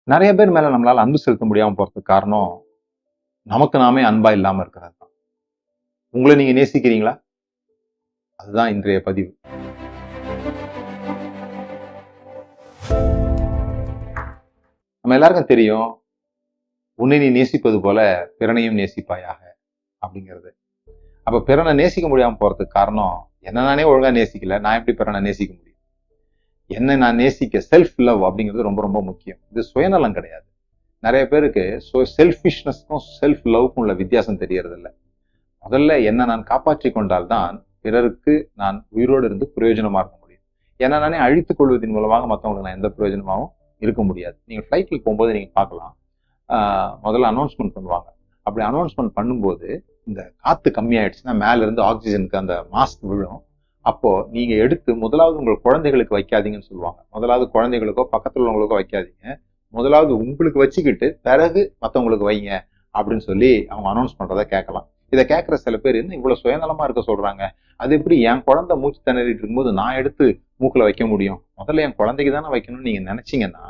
நிறைய பேர் மேல நம்மளால அன்பு செலுத்த முடியாம போறதுக்கு காரணம் நமக்கு நாமே அன்பா இல்லாம இருக்கிறது தான். உங்களை நீங்க நேசிக்கிறீங்களா? அதுதான் இன்றைய பதிவு. நம்ம எல்லாருக்கும் தெரியும், உன்னை நீ நேசிப்பது போல பிறனையும் நேசிப்பாயாக அப்படிங்கிறது. அப்ப பிறனை நேசிக்க முடியாம போறதுக்கு காரணம் என்ன நானே ஒழுங்கா நேசிக்கல, நான் எப்படி பிறனை நேசிக்க முடியும்? என்னை நான் நேசிக்க செல்ஃப் லவ் அப்படிங்கிறது ரொம்ப ரொம்ப முக்கியம். இது சுயநலம் கிடையாது. நிறைய பேருக்கு செல்ஃபிஷ்னஸ்க்கும் செல்ஃப் லவ்க்கும் உள்ள வித்தியாசம் தெரியறது இல்லை. முதல்ல என்னை நான் காப்பாற்றி கொண்டால்தான் பிறருக்கு நான் உயிரோடு இருந்து பிரயோஜனமா இருக்க முடியும். ஏன்னா நானே அழித்துக் கொள்வதன் மூலமாக மற்றவங்களுக்கு நான் எந்த பிரயோஜனமாகவும் இருக்க முடியாது. நீங்க ஃபிளைட்ல போகும்போது நீங்க பார்க்கலாம், முதல்ல அனௌன்ஸ்மெண்ட் பண்ணுவாங்க. அப்படி அனௌன்ஸ்மெண்ட் பண்ணும்போது இந்த காத்து கம்மியாயிடுச்சுன்னா மேல இருந்து ஆக்சிஜனுக்கு அந்த மாஸ்க் விழும். அப்போ நீங்க எடுத்து முதலாவது உங்கள் குழந்தைகளுக்கு வைக்காதீங்கன்னு சொல்லுவாங்க. முதலாவது குழந்தைகளுக்கோ பக்கத்துல உள்ளவங்களுக்கோ வைக்காதீங்க, முதலாவது உங்களுக்கு வச்சுக்கிட்டு பிறகு மற்றவங்களுக்கு வைங்க அப்படின்னு சொல்லி அவங்க அனௌன்ஸ் பண்றதை கேட்கலாம். இதை கேட்குற சில பேர் என்ன இவ்வளவு சுயநலமா இருக்க சொல்றாங்க, அது எப்படி என் குழந்தை மூச்சு திணறிட்டு இருக்கும்போது நான் எடுத்து மூக்குல வைக்க முடியும்? முதல்ல என் குழந்தைக்கு தானே வைக்கணும்னு நீங்க நினைச்சீங்கன்னா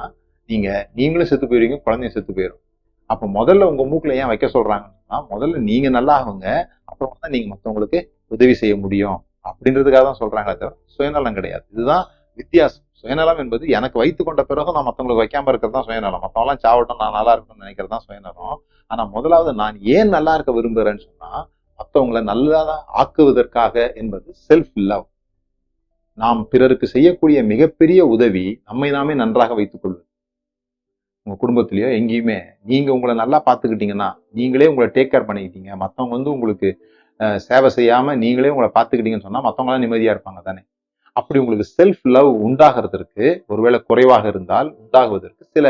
நீங்களும் செத்து போயிருவீங்க, குழந்தையும் செத்து போயிடும். அப்ப முதல்ல உங்க மூக்குல ஏன் வைக்க சொல்றாங்கன்னா, முதல்ல நீங்க நல்லா ஆகுங்க, அப்புறம் தான் நீங்க மற்றவங்களுக்கு உதவி செய்ய முடியும் அப்படின்றதுக்காக தான் சொல்றாங்களே தவிர சுயநலம் கிடையாது. இதுதான் வித்தியாசம். சுயநலம் என்பது எனக்கு வைத்து கொண்ட பிறகு நான் மற்றவங்களுக்கு வைக்காம இருக்கிறது தான் சுயநலம். மற்றவங்களாம் சாவட்டும் நான் நல்லா இருக்கணும்னு நினைக்கிறது தான் சுயநலம். ஆனா முதலாவது நான் ஏன் நல்லா இருக்க விரும்புகிறேன்னு சொன்னா, மற்றவங்களை நல்லா ஆக்குவதற்காக என்பது செல்ஃப் லவ். நாம் பிறருக்கு செய்யக்கூடிய மிகப்பெரிய உதவி நம்மை நாமே நன்றாக வைத்துக் கொள்வது. உங்க குடும்பத்திலயோ எங்கேயுமே நீங்க உங்களை நல்லா பார்த்துக்கிட்டீங்கன்னா, நீங்களே உங்களை டேக் கேர் பண்ணிக்கிட்டீங்க, மற்றவங்க வந்து உங்களுக்கு சேவை செய்யாம நீங்களே உங்களை பார்த்துக்கிட்டீங்கன்னு சொன்னா மற்றவங்களாம் நிம்மதியா இருப்பாங்க தானே. அப்படி உங்களுக்கு செல்ஃப் லவ் உண்டாகிறதுக்கு ஒருவேளை குறைவாக இருந்தால் உண்டாகுவதற்கு சில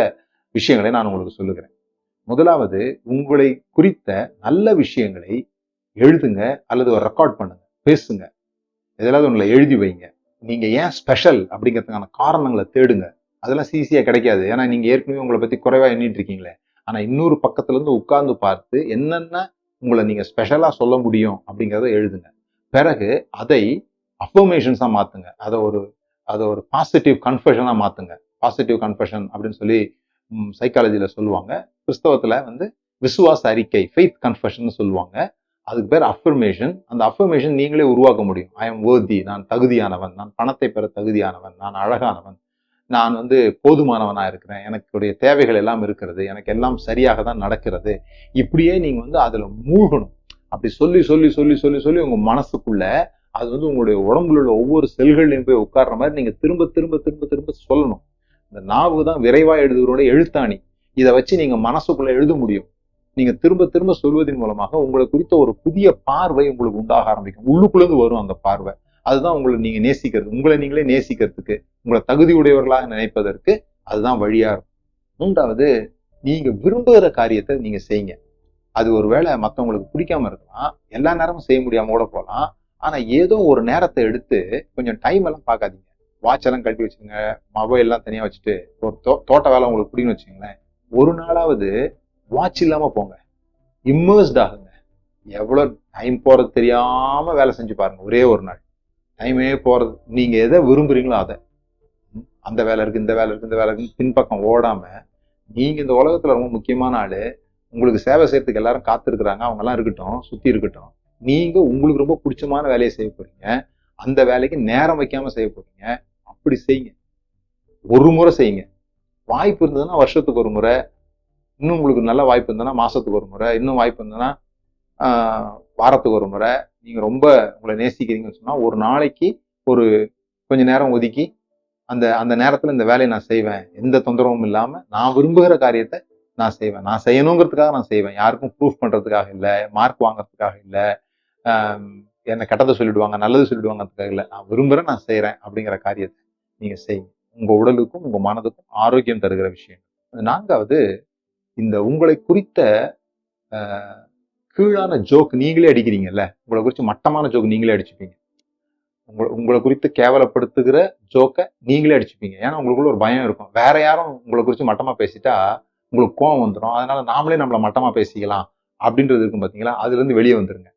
விஷயங்களை நான் உங்களுக்கு சொல்லுகிறேன். முதலாவது, உங்களை குறித்த நல்ல விஷயங்களை எழுதுங்க அல்லது ஒரு ரெக்கார்ட் பண்ணுங்க, பேசுங்க, எதாவது ஒண்ணுல எழுதி வைங்க. நீங்க ஏன் ஸ்பெஷல் அப்படிங்கிறதுக்கான காரணங்களை தேடுங்க. அதெல்லாம் ஈஸியா கிடைக்காது. ஏன்னா நீங்க ஏற்கனவே உங்களை பத்தி குறைவா எண்ணிட்டு இருக்கீங்களே. ஆனா இன்னொரு பக்கத்துல இருந்து உட்கார்ந்து பார்த்து என்னென்ன உங்களை நீங்க ஸ்பெஷலா சொல்ல முடியும் அப்படிங்கிறத எழுதுங்க. பிறகு அதை அஃபர்மேஷன்ஸா மாத்துங்க. அதை ஒரு பாசிட்டிவ் கன்ஃபெஷனா மாத்துங்க. பாசிட்டிவ் கன்ஃபெஷன் அப்படின்னு சொல்லி சைக்காலஜில சொல்லுவாங்க. கிறிஸ்தவத்துல வந்து விசுவாச அறிக்கை, ஃபெய்த் கன்ஃபெஷன் சொல்லுவாங்க. அதுக்கு பேர் அஃபர்மேஷன். அந்த அஃபர்மேஷன் நீங்களே உருவாக்க முடியும். ஐ எம் வொர்தி, நான் தகுதியானவன், நான் பணத்தை பெற தகுதியானவன், நான் அழகானவன், நான் வந்து போதுமானவனா இருக்கிறேன், எனக்குடைய தேவைகள் எல்லாம் இருக்கிறது, எனக்கு எல்லாம் சரியாக தான் நடக்கிறது. இப்படியே நீங்க வந்து அதுல மூழ்கணும். அப்படி சொல்லி சொல்லி சொல்லி சொல்லி சொல்லி உங்க மனசுக்குள்ள அது வந்து உங்களுடைய உடம்புல உள்ள ஒவ்வொரு செல்கள்லையும் போய் உட்கார்ற மாதிரி நீங்க திரும்ப திரும்ப திரும்ப திரும்ப சொல்லணும். இந்த நாவு தான் விரைவா எழுதுகிறோட எழுத்தாணி. இதை வச்சு நீங்க மனசுக்குள்ள எழுத முடியும். நீங்க திரும்ப திரும்ப சொல்வதன் மூலமாக உங்களை குறித்த ஒரு புதிய பார்வை உங்களுக்கு உண்டாக ஆரம்பிக்கும். உள்ளுக்குள்ள இருந்து வரும் அந்த பார்வை. அதுதான் உங்களை நீங்க நேசிக்கிறது, உங்களை நீங்களே நேசிக்கிறதுக்கு, உங்களை தகுதியுடையவர்களாக நினைப்பதற்கு அதுதான் வழியா இருக்கும். மூன்றாவது, நீங்க விரும்புகிற காரியத்தை நீங்க செய்யுங்க. அது ஒரு வேளை மற்றவங்களுக்கு பிடிக்காம இருக்கலாம், எல்லா நேரமும் செய்ய முடியாம கூட போகலாம். ஆனா ஏதோ ஒரு நேரத்தை எடுத்து கொஞ்சம் டைம் எல்லாம் பார்க்காதீங்க. வாட்ச் எல்லாம் கழட்டி வச்சுங்க, மொபைல் எல்லாம் தனியா வச்சுட்டு ஒரு தோட்ட வேலை உங்களுக்கு பிடிக்கும்னு வச்சுங்களேன், ஒரு நாளாவது வாட்ச் இல்லாம போங்க, இம்மர்ஸ்ட் ஆகுங்க. எவ்வளவு டைம் போறது தெரியாம வேலை செஞ்சு பாருங்க. ஒரே ஒரு நாள் டைமே போறது. நீங்க எதை விரும்புறீங்களோ அதை, அந்த வேலை இருக்கு, இந்த வேலை இருக்கு, இந்த வேலை இருக்கு பின்பக்கம் ஓடாம, நீங்க இந்த உலகத்துல ரொம்ப முக்கியமான ஆளு, உங்களுக்கு சேவை செய்யறதுக்கு எல்லாரும் காத்திருக்கிறாங்க, அவங்க எல்லாம் இருக்கட்டும், சுத்தி இருக்கட்டும், நீங்க உங்களுக்கு ரொம்ப பிடிச்சமான வேலையை செய்ய போறீங்க, அந்த வேலைக்கு நேரம் வைக்காம செய்ய போறீங்க. அப்படி செய்யுங்க. ஒரு முறை செய்யுங்க. வாய்ப்பு இருந்ததுன்னா வருஷத்துக்கு ஒரு முறை, இன்னும் உங்களுக்கு நல்ல வாய்ப்பு இருந்ததுன்னா மாசத்துக்கு ஒரு முறை, இன்னும் வாய்ப்பு இருந்ததுன்னா வாரத்துக்கு ஒரு முறை. நீங்க ரொம்ப உங்களை நேசிக்கிறீங்கன்னு சொன்னா ஒரு நாளைக்கு ஒரு கொஞ்ச நேரம் ஒதுக்கி அந்த அந்த நேரத்துல இந்த வேலையை நான் செய்வேன், எந்த தொந்தரவும் இல்லாம நான் விரும்புகிற காரியத்தை நான் செய்வேன். நான் செய்யணுங்கிறதுக்காக நான் செய்வேன், யாருக்கும் ப்ரூஃப் பண்றதுக்காக இல்லை, மார்க் வாங்குறதுக்காக இல்லை, என்ன கெட்டதை சொல்லிடுவாங்க நல்லது சொல்லிடுவாங்கிறதுக்காக இல்லை, நான் விரும்புறேன், நான் செய்யறேன் அப்படிங்கிற காரியத்தை நீங்க செய்யுங்க. உங்க உடலுக்கும் உங்க மனதுக்கும் ஆரோக்கியம் தருகிற விஷயம். நான்காவது, இந்த உங்களை குறித்த கீழான ஜோக் நீங்களே அடிக்கிறீங்கல்ல, உங்களை குறித்து மட்டமான ஜோக் நீங்களே அடிச்சுப்பீங்க. உங்களை குறித்து கேவலப்படுத்துகிற ஜோக்கை நீங்களே அடிச்சுப்பீங்க. ஏன்னா உங்களுக்குள்ள ஒரு பயம் இருக்கும், வேற யாரும் உங்களை குறித்து மட்டமா பேசிட்டா உங்களுக்கு கோவம் வந்துடும், அதனால நாமளே நம்மளை மட்டமா பேசிக்கலாம் அப்படின்றது இருக்கும் பார்த்தீங்களா. அதுல இருந்து வெளியே வந்துருங்க.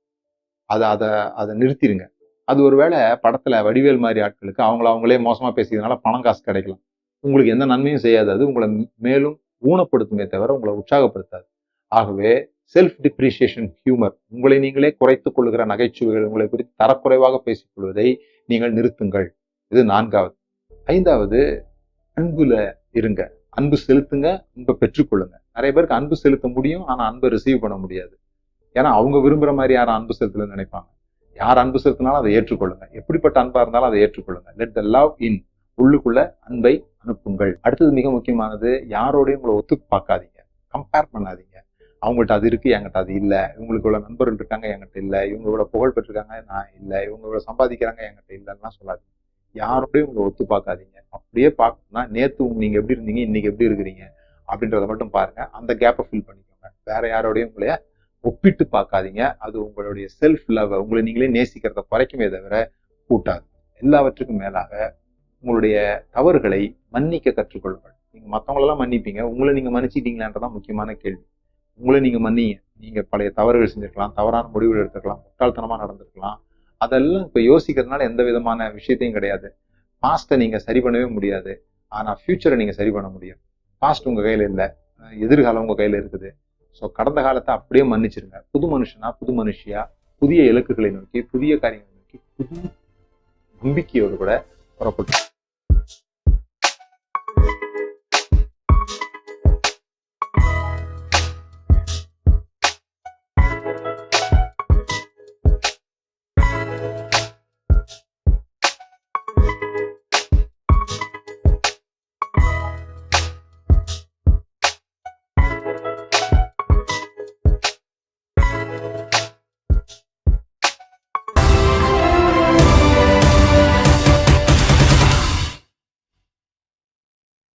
அதை நிறுத்திடுங்க. அது ஒருவேளை படத்துல வடிவேல் மாதிரி ஆட்களுக்கு அவங்களே மோசமா பேசியதுனால பணம் காசு கிடைக்கலாம், உங்களுக்கு எந்த நன்மையும் செய்யாது. அது உங்களை மேலும் ஊனப்படுத்துமே தவிர உங்களை உற்சாகப்படுத்தாது. ஆகவே செல்ஃப் டிப்ரிசியேஷன் ஹியூமர், உங்களை நீங்களே குறைத்துக் கொள்ளுகிற நகைச்சுவைகள், உங்களை குறித்து தரக்குறைவாக பேசிக் கொள்வதை நீங்கள் நிறுத்துங்கள். இது 4வது. 5வது, அன்புல இருங்க. அன்பு செலுத்துங்க, அன்பை பெற்றுக்கொள்ளுங்க. நிறைய பேருக்கு அன்பு செலுத்த முடியும், ஆனா அன்பை ரிசீவ் பண்ண முடியாது. ஏன்னா அவங்க விரும்புற மாதிரி யாரும் அன்பு செலுத்தலன்னு நினைப்பாங்க. யார் அன்பு செலுத்தினாலும் அதை ஏற்றுக்கொள்ளுங்க. எப்படிப்பட்ட அன்பா இருந்தாலும் அதை ஏற்றுக்கொள்ளுங்க. Let the love in. உள்ளுக்குள்ள அன்பை அனுப்புங்கள். அடுத்தது மிக முக்கியமானது, யாரோடையும் உங்களை ஒத்து பார்க்காதீங்க, கம்பேர் பண்ணாதீங்க. அவங்கள்ட்ட அது இருக்கு, என்கிட்ட அது இல்லை. இவங்களுக்கு இவ்வளவு நண்பர்கள் இருக்காங்க, என்கிட்ட இல்லை. இவங்க இவ்வளவு புகழ் பெற்றிருக்காங்க, நான் இல்லை. இவங்க இவ்வளவு சம்பாதிக்கிறாங்க, என்கிட்ட இல்லைன்னா சொல்லாதீங்க. யாரோடையும் உங்களை ஒத்து பார்க்காதீங்க. அப்படியே பார்க்கணும்னா நேத்து நீங்க எப்படி இருந்தீங்க, இன்னைக்கு எப்படி இருக்கிறீங்க அப்படின்றத மட்டும் பாருங்க. அந்த கேப்பை ஃபில் பண்ணிக்கோங்க. வேற யாரோடையும் உங்களைய ஒப்பிட்டு பார்க்காதீங்க. அது உங்களுடைய செல்ஃப் லவ், உங்களை நீங்களே நேசிக்கிறத குறைக்குமே தவிர கூட்டாது. எல்லாவற்றுக்கும் மேலாக உங்களுடைய தவறுகளை மன்னிக்க கற்றுக்கொள்ளுங்கள். நீங்க மற்றவங்களெல்லாம் மன்னிப்பீங்க, உங்களை நீங்க மன்னிச்சிட்டீங்களான்றதான் முக்கியமான கேள்வி. உங்களை நீங்க மன்னிங்க. நீங்க பழைய தவறுகள் செஞ்சிருக்கலாம், தவறான முடிவுகள் எடுத்துக்கலாம், முட்டாள்தனமா நடந்திருக்கலாம். அதெல்லாம் இப்ப யோசிக்கிறதுனால எந்த விதமான விஷயத்தையும் கிடையாது. பாஸ்ட்டை நீங்க சரி பண்ணவே முடியாது, ஆனா ஃபியூச்சரை நீங்க சரி பண்ண முடியும். பாஸ்ட் உங்க கையில இல்லை, எதிர்காலம் உங்க கையில இருக்குது. ஸோ கடந்த காலத்தை அப்படியே மன்னிச்சிருங்க. புது மனுஷனா, புது மனுஷியா, புதிய இலக்குகளை நோக்கி, புதிய காரியங்களை நோக்கி, புது நம்பிக்கையோடு கூட புறப்பட்டு